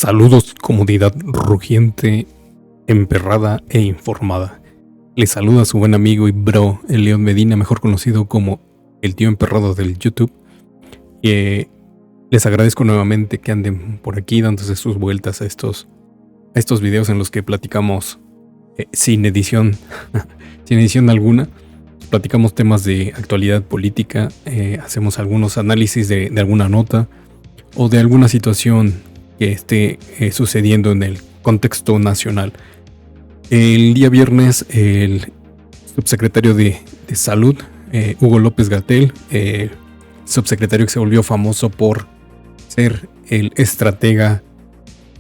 Saludos, comunidad rugiente, emperrada e informada. Les saluda su buen amigo y bro, el León Medina, mejor conocido como el tío emperrado del YouTube. Y les agradezco nuevamente que anden por aquí dándose sus vueltas a estos videos en los que platicamos sin edición, sin edición alguna. Platicamos temas de actualidad política, hacemos algunos análisis de alguna nota o de alguna situación que esté sucediendo en el contexto nacional. El día viernes, el subsecretario de Salud, Hugo López-Gatell, subsecretario que se volvió famoso por ser el estratega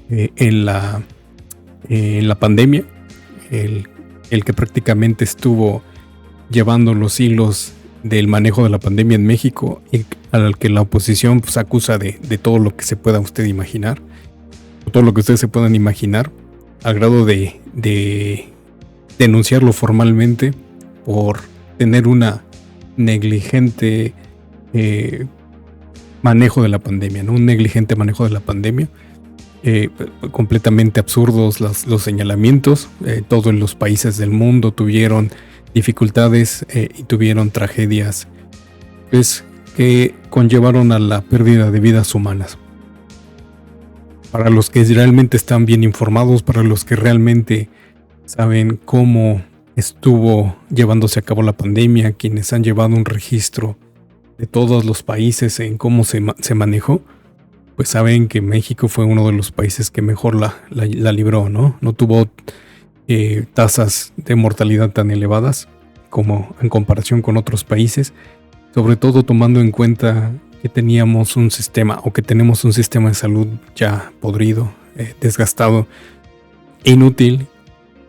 en la pandemia, el que prácticamente estuvo llevando los hilos del manejo de la pandemia en México y al que la oposición pues acusa de todo lo que se pueda usted imaginar, o todo lo que ustedes se puedan imaginar, al grado de denunciarlo formalmente por tener una negligente manejo de la pandemia, ¿no? Un negligente manejo de la pandemia. Completamente absurdos los señalamientos. Todos los países del mundo tuvieron dificultades y tuvieron tragedias pues, que conllevaron a la pérdida de vidas humanas. Para los que realmente están bien informados, para los que realmente saben cómo estuvo llevándose a cabo la pandemia, quienes han llevado un registro de todos los países en cómo se manejó, pues saben que México fue uno de los países que mejor la libró, ¿no? No tuvo tasas de mortalidad tan elevadas como en comparación con otros países, sobre todo tomando en cuenta que teníamos un sistema o que tenemos un sistema de salud ya podrido, desgastado, inútil,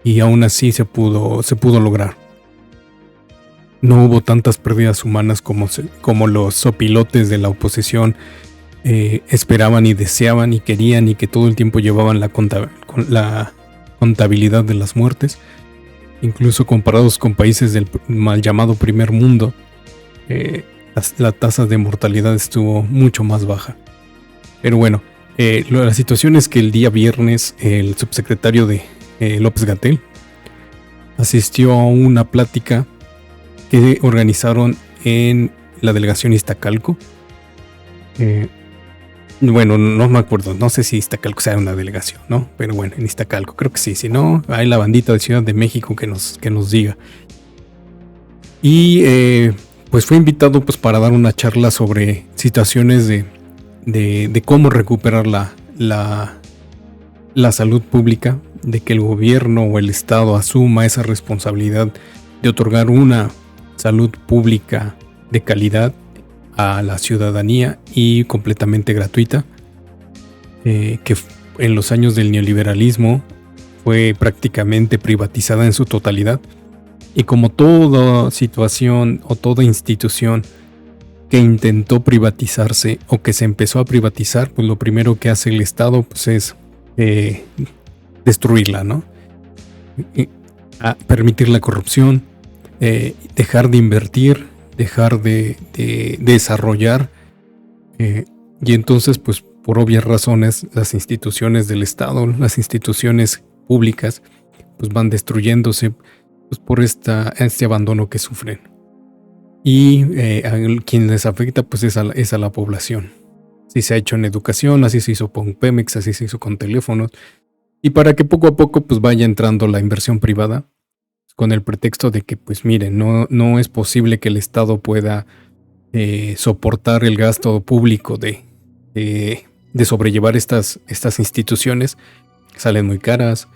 y aún así se pudo lograr. No hubo tantas pérdidas humanas como los sopilotes de la oposición esperaban y deseaban y querían, y que todo el tiempo llevaban la contabilidad de las muertes. Incluso comparados con países del mal llamado primer mundo, la tasa de mortalidad estuvo mucho más baja. Pero bueno, la situación es que el día viernes el subsecretario de López-Gatell asistió a una plática que organizaron en la delegación Iztacalco. Bueno, no me acuerdo, no sé si Iztacalco sea una delegación, ¿no? Pero bueno, en Iztacalco, creo que sí, si no, hay la bandita de Ciudad de México que nos diga. Y pues fue invitado pues para dar una charla sobre situaciones de cómo recuperar la salud pública, de que el gobierno o el Estado asuma esa responsabilidad de otorgar una salud pública de calidad a la ciudadanía y completamente gratuita, que en los años del neoliberalismo fue prácticamente privatizada en su totalidad. Y como toda situación o toda institución que intentó privatizarse o que se empezó a privatizar, pues lo primero que hace el Estado pues es destruirla, ¿no? Permitir la corrupción, dejar de invertir, dejar de desarrollar, y entonces pues por obvias razones las instituciones del Estado, las instituciones públicas pues van destruyéndose pues, por este abandono que sufren, y a quien les afecta pues es a la población. Así se ha hecho en educación, así se hizo con Pemex, así se hizo con teléfonos, y para que poco a poco pues vaya entrando la inversión privada, con el pretexto de que, pues miren, no es posible que el Estado pueda soportar el gasto público de sobrellevar estas instituciones. Salen muy caras,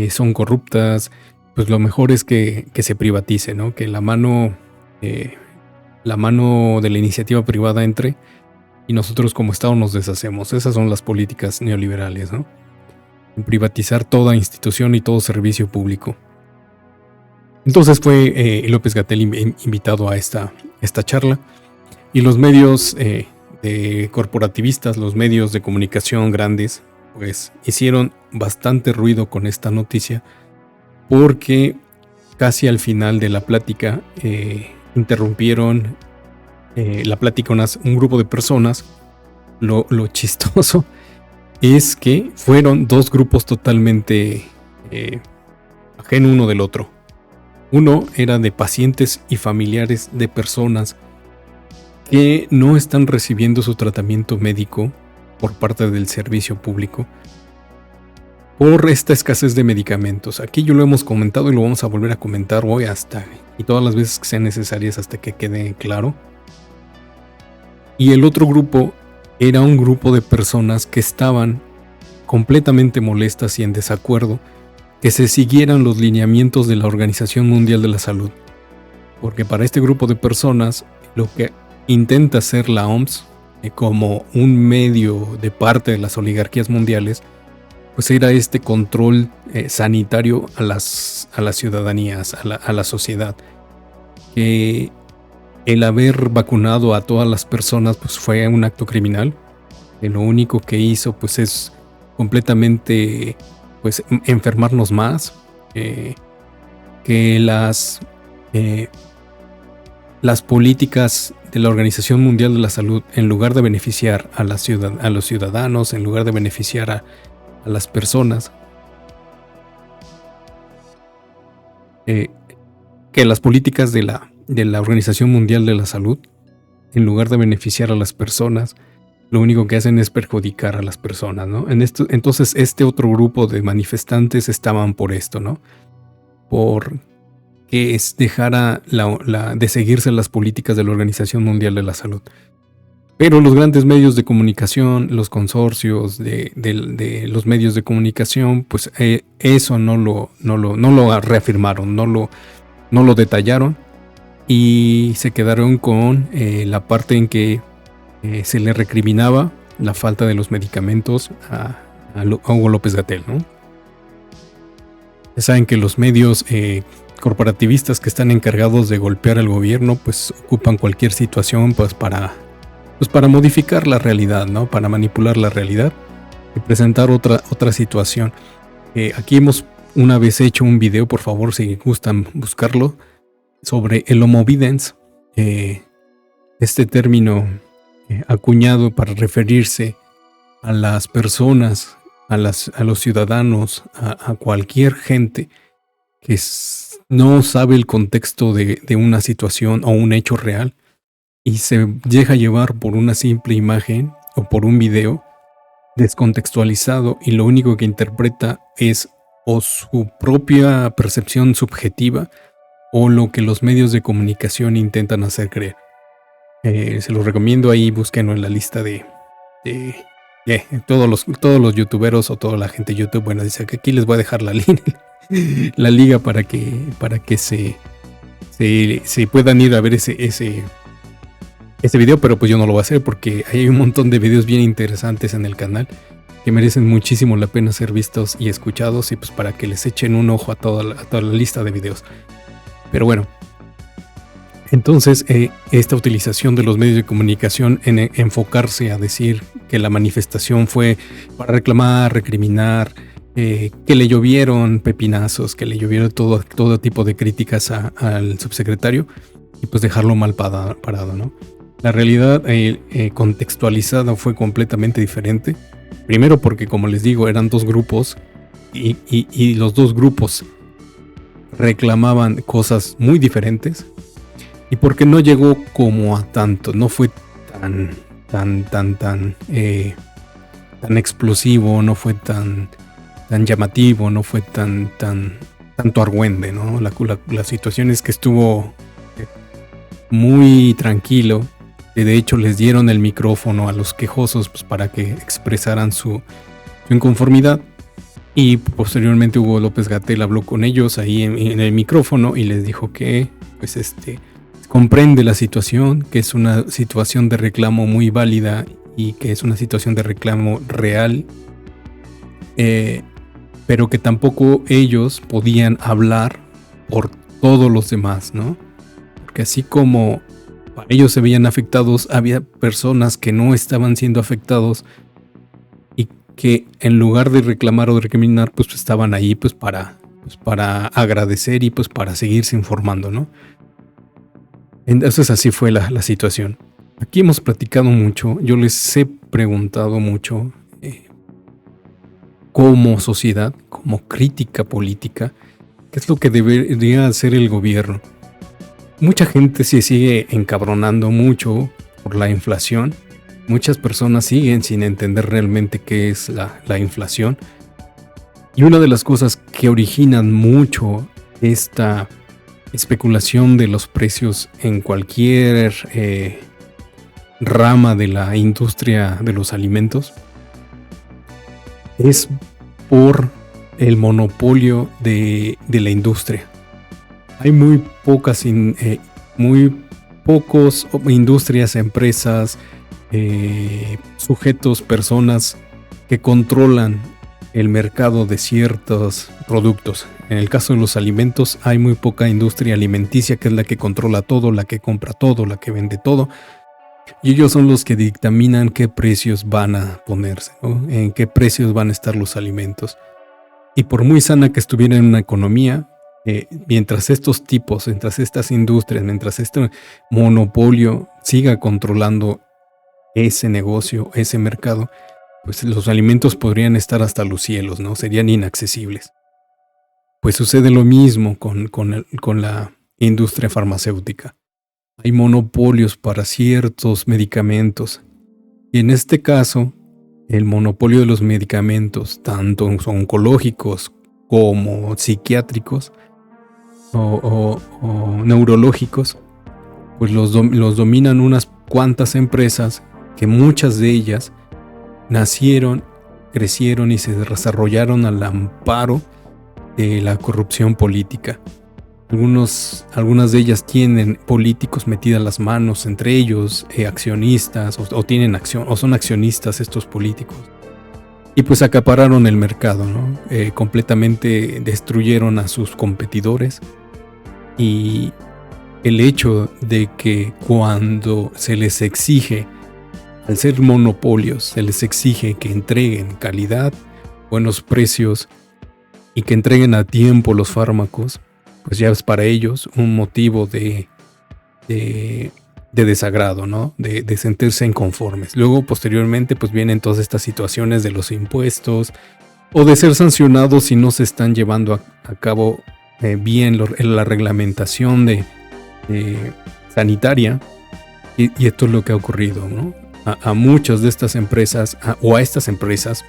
son corruptas, pues lo mejor es que se privatice, ¿no? Que la mano de la iniciativa privada entre y nosotros como Estado nos deshacemos. Esas son las políticas neoliberales, ¿no? Privatizar toda institución y todo servicio público. Entonces fue López-Gatell invitado a esta charla, y los medios corporativistas, los medios de comunicación grandes, pues hicieron bastante ruido con esta noticia, porque casi al final de la plática interrumpieron la plática un grupo de personas. Lo chistoso es que fueron dos grupos totalmente ajeno uno del otro. Uno era de pacientes y familiares de personas que no están recibiendo su tratamiento médico por parte del servicio público por esta escasez de medicamentos. Aquí yo lo hemos comentado y lo vamos a volver a comentar hoy y todas las veces que sean necesarias hasta que quede claro. Y el otro grupo era un grupo de personas que estaban completamente molestas y en desacuerdo que se siguieran los lineamientos de la Organización Mundial de la Salud. Porque para este grupo de personas, lo que intenta hacer la OMS como un medio de parte de las oligarquías mundiales, pues era este control sanitario a las ciudadanías, a la sociedad. Que el haber vacunado a todas las personas pues fue un acto criminal. Que lo único que hizo pues es completamente pues enfermarnos más. Que las políticas de la Organización Mundial de la Salud, en lugar de beneficiar a los ciudadanos, en lugar de beneficiar a las personas, que las políticas de la Organización Mundial de la Salud, en lugar de beneficiar a las personas, lo único que hacen es perjudicar a las personas, ¿no? Entonces este otro grupo de manifestantes estaban por esto, ¿no? Por que dejara de seguirse las políticas de la Organización Mundial de la Salud. Pero los grandes medios de comunicación, los consorcios de los medios de comunicación, pues eso no lo reafirmaron, no lo detallaron y se quedaron con la parte en que se le recriminaba la falta de los medicamentos a Hugo López-Gatell, ¿no? Ya saben que los medios corporativistas que están encargados de golpear al gobierno, pues ocupan cualquier situación pues para modificar la realidad, ¿no? Para manipular la realidad y presentar otra situación. Aquí hemos una vez hecho un video, por favor, si gustan buscarlo, sobre el homovidence, este término acuñado para referirse a las personas, a los ciudadanos, a cualquier gente que no sabe el contexto de una situación o un hecho real y se deja llevar por una simple imagen o por un video descontextualizado y lo único que interpreta es o su propia percepción subjetiva o lo que los medios de comunicación intentan hacer creer. Se los recomiendo, ahí búsquenlo en la lista de todos los youtuberos o toda la gente de YouTube. Bueno, dice que aquí les voy a dejar la liga para que se puedan ir a ver ese video, pero pues yo no lo voy a hacer porque hay un montón de videos bien interesantes en el canal que merecen muchísimo la pena ser vistos y escuchados, y pues para que les echen un ojo a toda la lista de videos. Pero bueno, entonces esta utilización de los medios de comunicación en enfocarse a decir que la manifestación fue para reclamar, recriminar, que le llovieron pepinazos, que le llovieron todo tipo de críticas al subsecretario y pues dejarlo mal parado, ¿no? La realidad contextualizada fue completamente diferente. Primero porque, como les digo, eran dos grupos y los dos grupos reclamaban cosas muy diferentes. Y porque no llegó como a tanto, no fue tan explosivo, no fue tan llamativo, no fue tanto argüende, ¿no? La situación es que estuvo muy tranquilo. De hecho, les dieron el micrófono a los quejosos pues, para que expresaran su inconformidad. Y posteriormente Hugo López-Gatell habló con ellos ahí en el micrófono y les dijo que pues comprende la situación, que es una situación de reclamo muy válida y que es una situación de reclamo real, pero que tampoco ellos podían hablar por todos los demás, ¿no? Porque así como para ellos se veían afectados, había personas que no estaban siendo afectados y que en lugar de reclamar o de recriminar, pues estaban ahí pues para agradecer y pues para seguirse informando, ¿no? Entonces así fue la situación. Aquí hemos platicado mucho, yo les he preguntado mucho como sociedad, como crítica política, qué es lo que debería hacer el gobierno. Mucha gente se sigue encabronando mucho por la inflación. Muchas personas siguen sin entender realmente qué es la inflación. Y una de las cosas que originan mucho esta especulación de los precios en cualquier rama de la industria de los alimentos es por el monopolio de la industria. Hay muy pocos industrias, empresas, sujetos, personas que controlan el mercado de ciertos productos. En el caso de los alimentos, hay muy poca industria alimenticia que es la que controla todo, la que compra todo, la que vende todo. Y ellos son los que dictaminan qué precios van a ponerse, ¿no? En qué precios van a estar los alimentos. Y por muy sana que estuviera en una economía, mientras estas industrias, mientras este monopolio siga controlando ese negocio, ese mercado, pues los alimentos podrían estar hasta los cielos, ¿no? Serían inaccesibles. Pues sucede lo mismo con la industria farmacéutica. Hay monopolios para ciertos medicamentos. Y en este caso, el monopolio de los medicamentos, tanto oncológicos como psiquiátricos o neurológicos, pues los dominan unas cuantas empresas que muchas de ellas nacieron, crecieron y se desarrollaron al amparo de la corrupción política. Algunas de ellas tienen políticos metidas las manos entre ellos, accionistas, o tienen acción, o son accionistas estos políticos. Y pues acapararon el mercado, ¿no? Completamente destruyeron a sus competidores. Y el hecho de que cuando se les exige, al ser monopolios, se les exige que entreguen calidad, buenos precios y que entreguen a tiempo los fármacos, pues ya es para ellos un motivo de desagrado, ¿no? De sentirse inconformes. Luego, posteriormente, pues vienen todas estas situaciones de los impuestos o de ser sancionados si no se están llevando a cabo bien la reglamentación sanitaria. Y esto es lo que ha ocurrido, ¿no? A muchas de estas empresas, o a estas empresas,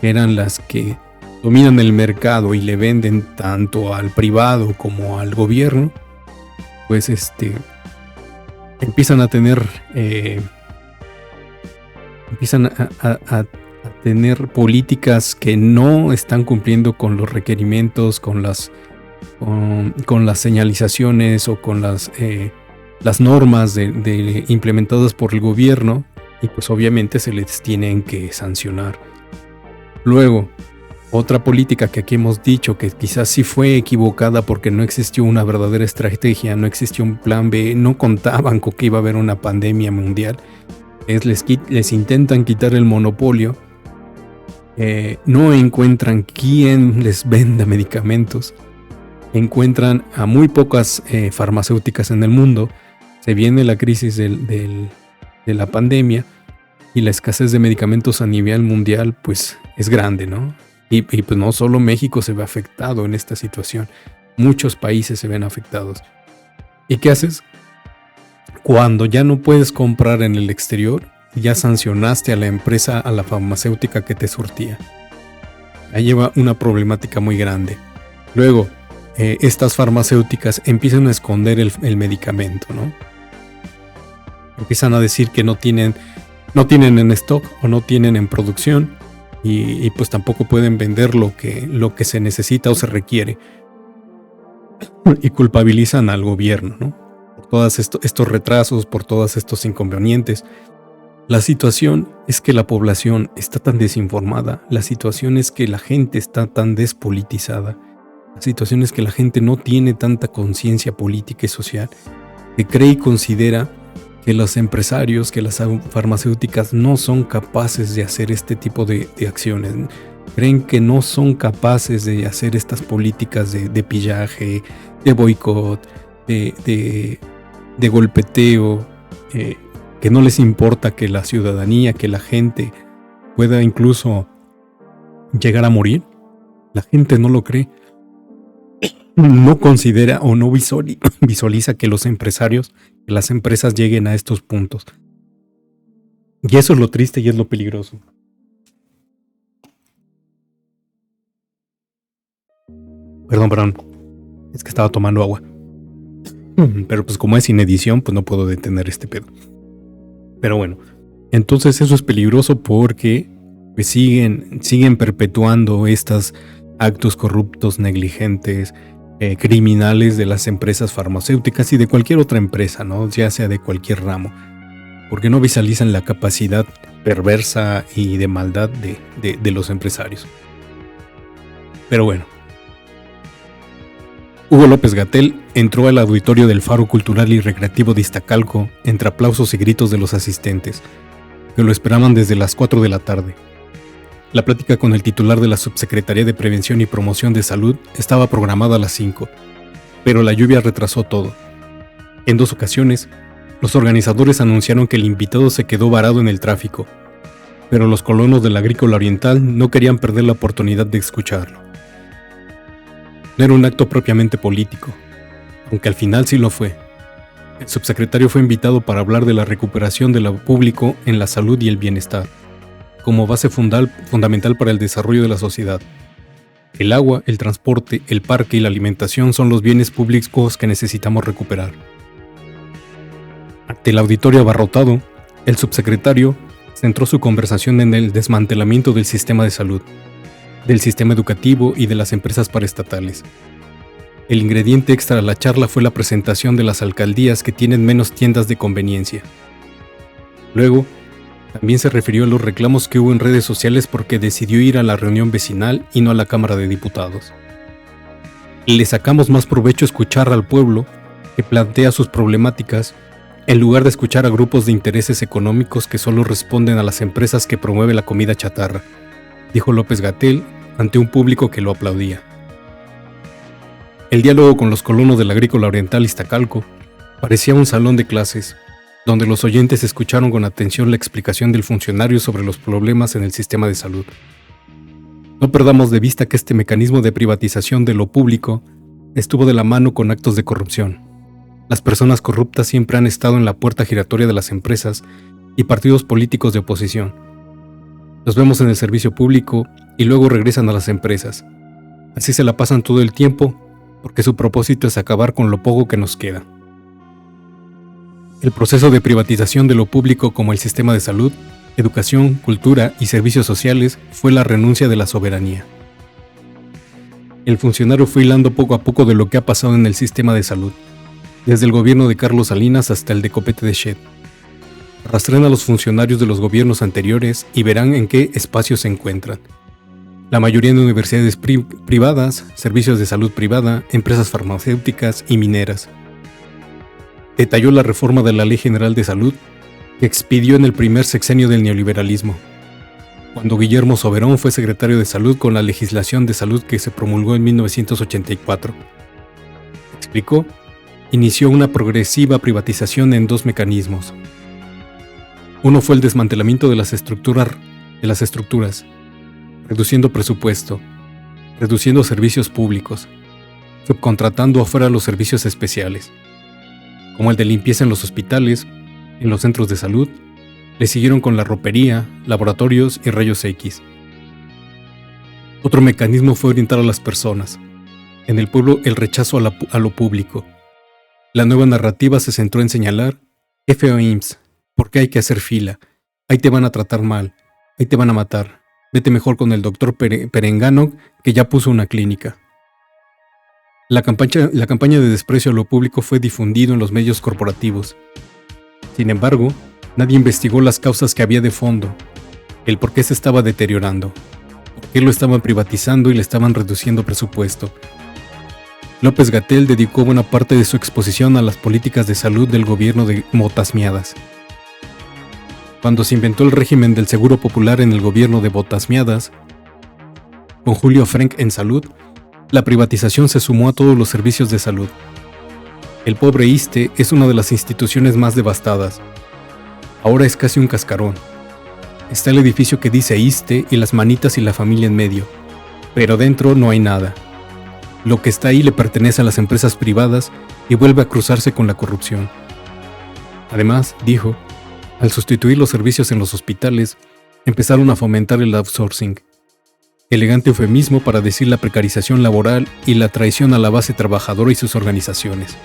que eran las que dominan el mercado y le venden tanto al privado como al gobierno, pues empiezan a tener tener políticas que no están cumpliendo con los requerimientos, con las señalizaciones o con las normas implementadas por el gobierno, y pues obviamente se les tienen que sancionar. Luego, otra política que aquí hemos dicho que quizás sí fue equivocada porque no existió una verdadera estrategia, no existió un plan B, no contaban con que iba a haber una pandemia mundial, les intentan quitar el monopolio, no encuentran quién les venda medicamentos, encuentran a muy pocas farmacéuticas en el mundo, se viene la crisis de la pandemia y la escasez de medicamentos a nivel mundial pues es grande, ¿no? Y pues no solo México se ve afectado en esta situación, muchos países se ven afectados. ¿Y qué haces? Cuando ya no puedes comprar en el exterior, ya sancionaste a la empresa, a la farmacéutica que te surtía. Ahí lleva una problemática muy grande. Luego, estas farmacéuticas empiezan a esconder el medicamento, ¿no? Empiezan a decir que no tienen en stock o no tienen en producción. Y pues tampoco pueden vender lo que se necesita o se requiere. Y culpabilizan al gobierno, ¿no? Por todos estos retrasos, por todos estos inconvenientes. La situación es que la población está tan desinformada. La situación es que la gente está tan despolitizada. La situación es que la gente no tiene tanta conciencia política y social, que cree y considera que los empresarios, que las farmacéuticas no son capaces de hacer este tipo de acciones. Creen que no son capaces de hacer estas políticas de pillaje, de boicot, de golpeteo, que no les importa que la ciudadanía, que la gente pueda incluso llegar a morir, la gente no lo cree. No considera o no visualiza que los empresarios, que las empresas lleguen a estos puntos. Y eso es lo triste y es lo peligroso. Perdón. Es que estaba tomando agua. Pero pues como es sin edición, pues no puedo detener este pedo. Pero bueno, entonces eso es peligroso porque pues siguen perpetuando estos actos corruptos, negligentes, criminales de las empresas farmacéuticas y de cualquier otra empresa, ¿no? Ya sea de cualquier ramo. Porque no visualizan la capacidad perversa y de maldad de los empresarios. Pero bueno. Hugo López-Gatell entró al auditorio del Faro Cultural y Recreativo de Iztacalco entre aplausos y gritos de los asistentes, que lo esperaban desde las 4 de la tarde. La plática con el titular de la Subsecretaría de Prevención y Promoción de Salud estaba programada a las 5, pero la lluvia retrasó todo. En 2 ocasiones, los organizadores anunciaron que el invitado se quedó varado en el tráfico, pero los colonos del Agrícola Oriental no querían perder la oportunidad de escucharlo. No era un acto propiamente político, aunque al final sí lo fue. El subsecretario fue invitado para hablar de la recuperación de lo público en la salud y el bienestar, como base fundamental para el desarrollo de la sociedad. El agua, el transporte, el parque y la alimentación son los bienes públicos que necesitamos recuperar. Ante el auditorio abarrotado, el subsecretario centró su conversación en el desmantelamiento del sistema de salud, del sistema educativo y de las empresas paraestatales. El ingrediente extra a la charla fue la presentación de las alcaldías que tienen menos tiendas de conveniencia. Luego, también se refirió a los reclamos que hubo en redes sociales porque decidió ir a la reunión vecinal y no a la Cámara de Diputados. Le sacamos más provecho escuchar al pueblo que plantea sus problemáticas en lugar de escuchar a grupos de intereses económicos que solo responden a las empresas que promueve la comida chatarra, dijo López-Gatell ante un público que lo aplaudía. El diálogo con los colonos del Agrícola Oriental Iztacalco parecía un salón de clases, donde los oyentes escucharon con atención la explicación del funcionario sobre los problemas en el sistema de salud. No perdamos de vista que este mecanismo de privatización de lo público estuvo de la mano con actos de corrupción. Las personas corruptas siempre han estado en la puerta giratoria de las empresas y partidos políticos de oposición. Los vemos en el servicio público y luego regresan a las empresas. Así se la pasan todo el tiempo porque su propósito es acabar con lo poco que nos queda. El proceso de privatización de lo público como el sistema de salud, educación, cultura y servicios sociales fue la renuncia de la soberanía. El funcionario fue hilando poco a poco de lo que ha pasado en el sistema de salud, desde el gobierno de Carlos Salinas hasta el de Copete de Shed. Rastren a los funcionarios de los gobiernos anteriores y verán en qué espacios se encuentran. La mayoría de universidades privadas, servicios de salud privada, empresas farmacéuticas y mineras. Detalló la reforma de la Ley General de Salud que expidió en el primer sexenio del neoliberalismo, cuando Guillermo Soberón fue secretario de Salud con la legislación de salud que se promulgó en 1984. Explicó, inició una progresiva privatización en 2 mecanismos. Uno fue el desmantelamiento de las estructuras, reduciendo presupuesto, reduciendo servicios públicos, subcontratando afuera los servicios especiales, como el de limpieza en los hospitales, en los centros de salud. Le siguieron con la ropería, laboratorios y rayos X. Otro mecanismo fue orientar a las personas. En el pueblo, el rechazo a lo público. La nueva narrativa se centró en señalar: qué feo IMSS, ¿por qué hay que hacer fila? Ahí te van a tratar mal, ahí te van a matar. Vete mejor con el doctor Perengano, que ya puso una clínica. La campaña de desprecio a lo público fue difundido en los medios corporativos. Sin embargo, nadie investigó las causas que había de fondo, el por qué se estaba deteriorando, por qué lo estaban privatizando y le estaban reduciendo presupuesto. López-Gatell dedicó buena parte de su exposición a las políticas de salud del gobierno de Botas Miadas. Cuando se inventó el régimen del Seguro Popular en el gobierno de Botas Miadas, con Julio Frenk en salud, la privatización se sumó a todos los servicios de salud. El pobre ISSSTE es una de las instituciones más devastadas. Ahora es casi un cascarón. Está el edificio que dice ISSSTE y las manitas y la familia en medio, pero dentro no hay nada. Lo que está ahí le pertenece a las empresas privadas y vuelve a cruzarse con la corrupción. Además, dijo, al sustituir los servicios en los hospitales, empezaron a fomentar el outsourcing, elegante eufemismo para decir la precarización laboral y la traición a la base trabajadora y sus organizaciones.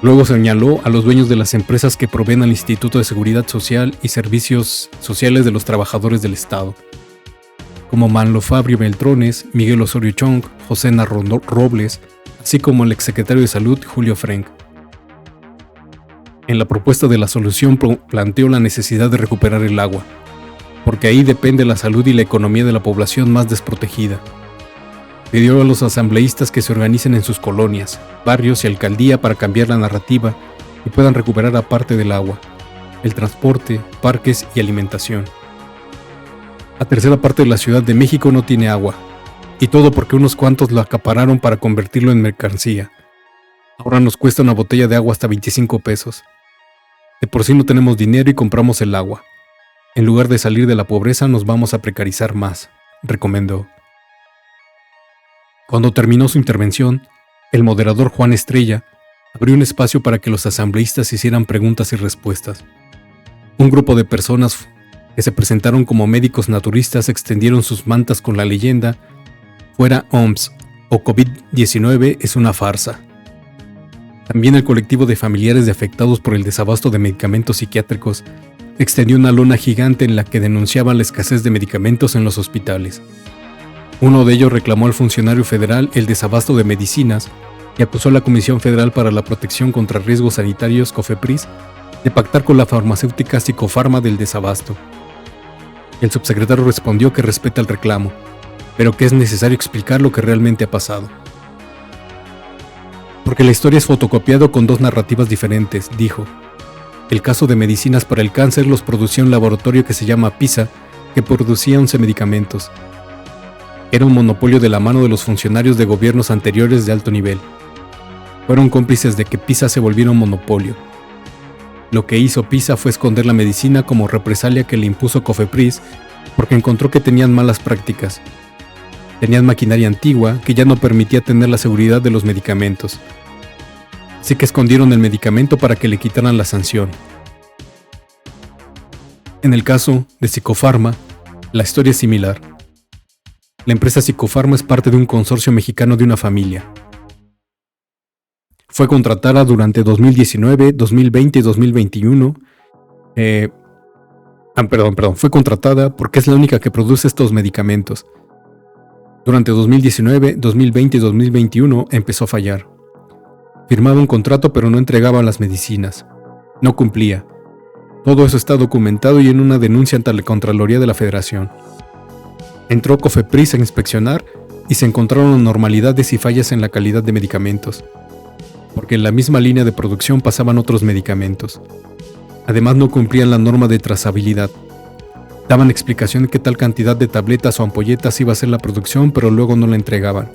Luego señaló a los dueños de las empresas que proveen al Instituto de Seguridad Social y Servicios Sociales de los Trabajadores del Estado, como Manlo Fabio Beltrones, Miguel Osorio Chong, José Narro Robles, así como el exsecretario de Salud, Julio Frenk. En la propuesta de la solución planteó la necesidad de recuperar el agua, porque ahí depende la salud y la economía de la población más desprotegida. Pidió a los asambleístas que se organicen en sus colonias, barrios y alcaldía para cambiar la narrativa y puedan recuperar aparte del agua, el transporte, parques y alimentación. La tercera parte de la Ciudad de México no tiene agua, y todo porque unos cuantos lo acapararon para convertirlo en mercancía. Ahora nos cuesta una botella de agua hasta 25 pesos. De por sí no tenemos dinero y compramos el agua. En lugar de salir de la pobreza nos vamos a precarizar más, recomendó. Cuando terminó su intervención, el moderador Juan Estrella abrió un espacio para que los asambleístas hicieran preguntas y respuestas. Un grupo de personas que se presentaron como médicos naturistas extendieron sus mantas con la leyenda "Fuera OMS" o "COVID-19 es una farsa". También el colectivo de familiares de afectados por el desabasto de medicamentos psiquiátricos extendió una lona gigante en la que denunciaban la escasez de medicamentos en los hospitales. Uno de ellos reclamó al funcionario federal el desabasto de medicinas y acusó a la Comisión Federal para la Protección contra Riesgos Sanitarios, COFEPRIS, de pactar con la farmacéutica Psicofarma del desabasto. El subsecretario respondió que respeta el reclamo, pero que es necesario explicar lo que realmente ha pasado. Porque la historia es fotocopiado con dos narrativas diferentes, dijo. El caso de medicinas para el cáncer los producía un laboratorio que se llama PISA, que producía 11 medicamentos. Era un monopolio de la mano de los funcionarios de gobiernos anteriores de alto nivel. Fueron cómplices de que PISA se volviera un monopolio. Lo que hizo PISA fue esconder la medicina como represalia que le impuso COFEPRIS porque encontró que tenían malas prácticas. Tenían maquinaria antigua que ya no permitía tener la seguridad de los medicamentos. Así que escondieron el medicamento para que le quitaran la sanción. En el caso de Psicofarma, la historia es similar. La empresa Psicofarma es parte de un consorcio mexicano de una familia. Fue contratada durante 2019, 2020 y 2021. Fue contratada porque es la única que produce estos medicamentos. Durante 2019, 2020 y 2021 empezó a fallar. Firmaba un contrato pero no entregaba las medicinas. No cumplía. Todo eso está documentado y en una denuncia ante la Contraloría de la Federación. Entró COFEPRIS a inspeccionar y se encontraron anormalidades y fallas en la calidad de medicamentos, porque en la misma línea de producción pasaban otros medicamentos. Además no cumplían la norma de trazabilidad. Daban explicación de qué tal cantidad de tabletas o ampolletas iba a ser la producción, pero luego no la entregaban.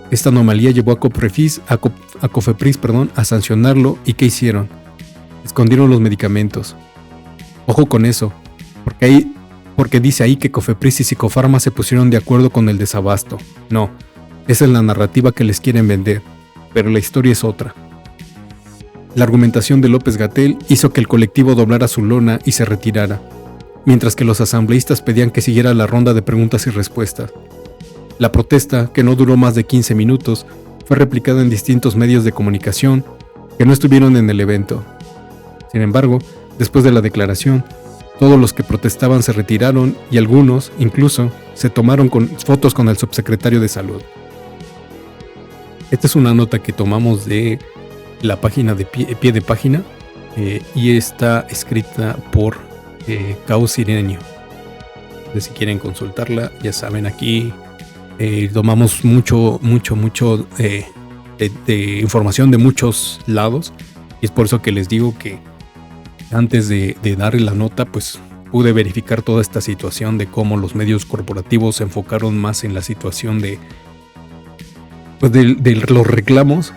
Esta anomalía llevó a COFEPRIS a sancionarlo. ¿Y qué hicieron? Escondieron los medicamentos. Ojo con eso, porque dice ahí que COFEPRIS y Psicofarma se pusieron de acuerdo con el desabasto. No, esa es la narrativa que les quieren vender, pero la historia es otra. La argumentación de López-Gatell hizo que el colectivo doblara su lona y se retirara, mientras que los asambleístas pedían que siguiera la ronda de preguntas y respuestas. La protesta, que no duró más de 15 minutos, fue replicada en distintos medios de comunicación que no estuvieron en el evento. Sin embargo, después de la declaración, todos los que protestaban se retiraron y algunos, incluso, se tomaron fotos con el subsecretario de Salud. Esta es una nota que tomamos de la página de pie de página y está escrita por Caos Irenio. Si quieren consultarla, ya saben, aquí tomamos mucho de información de muchos lados y es por eso que les digo que antes de darle la nota, pues pude verificar toda esta situación de cómo los medios corporativos se enfocaron más en la situación de los reclamos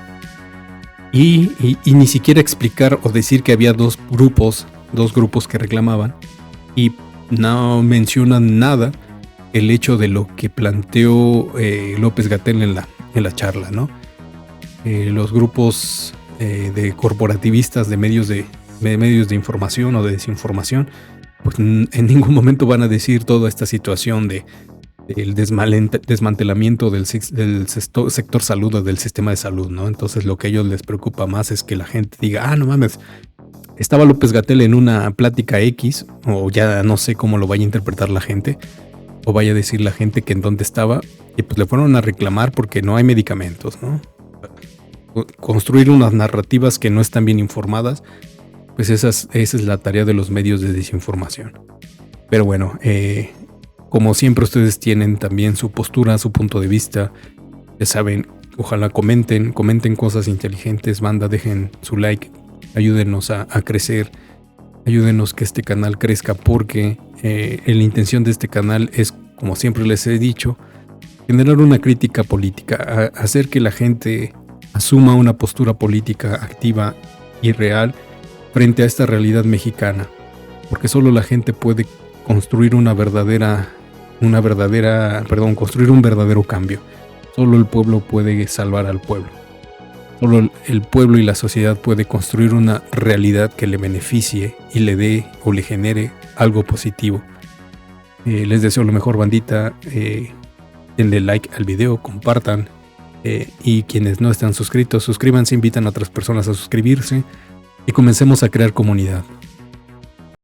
y ni siquiera explicar o decir que había dos grupos dos grupos que reclamaban y no mencionan nada el hecho de lo que planteó López-Gatell en la charla, ¿no? Los grupos de corporativistas de medios de información o de desinformación, pues en ningún momento van a decir toda esta situación del desmantelamiento del sector salud o del sistema de salud, ¿no? Entonces lo que a ellos les preocupa más es que la gente diga, no mames, estaba López-Gatell en una plática X, o ya no sé cómo lo vaya a interpretar la gente, o vaya a decir la gente que en dónde estaba, y pues le fueron a reclamar porque no hay medicamentos, ¿no? Construir unas narrativas que no están bien informadas, pues esa es la tarea de los medios de desinformación. Pero bueno, como siempre ustedes tienen también su postura, su punto de vista, ya saben, ojalá comenten cosas inteligentes, banda, dejen su like, ayúdenos a crecer, ayúdenos que este canal crezca, porque la intención de este canal es, como siempre les he dicho, generar una crítica política, hacer que la gente asuma una postura política activa y real frente a esta realidad mexicana, porque solo la gente puede construir construir un verdadero cambio. Solo el pueblo puede salvar al pueblo. Solo el pueblo y la sociedad puede construir una realidad que le beneficie y le dé o le genere algo positivo. Les deseo lo mejor, bandita. Denle like al video, compartan. Y quienes no están suscritos, suscríbanse, invitan a otras personas a suscribirse y comencemos a crear comunidad.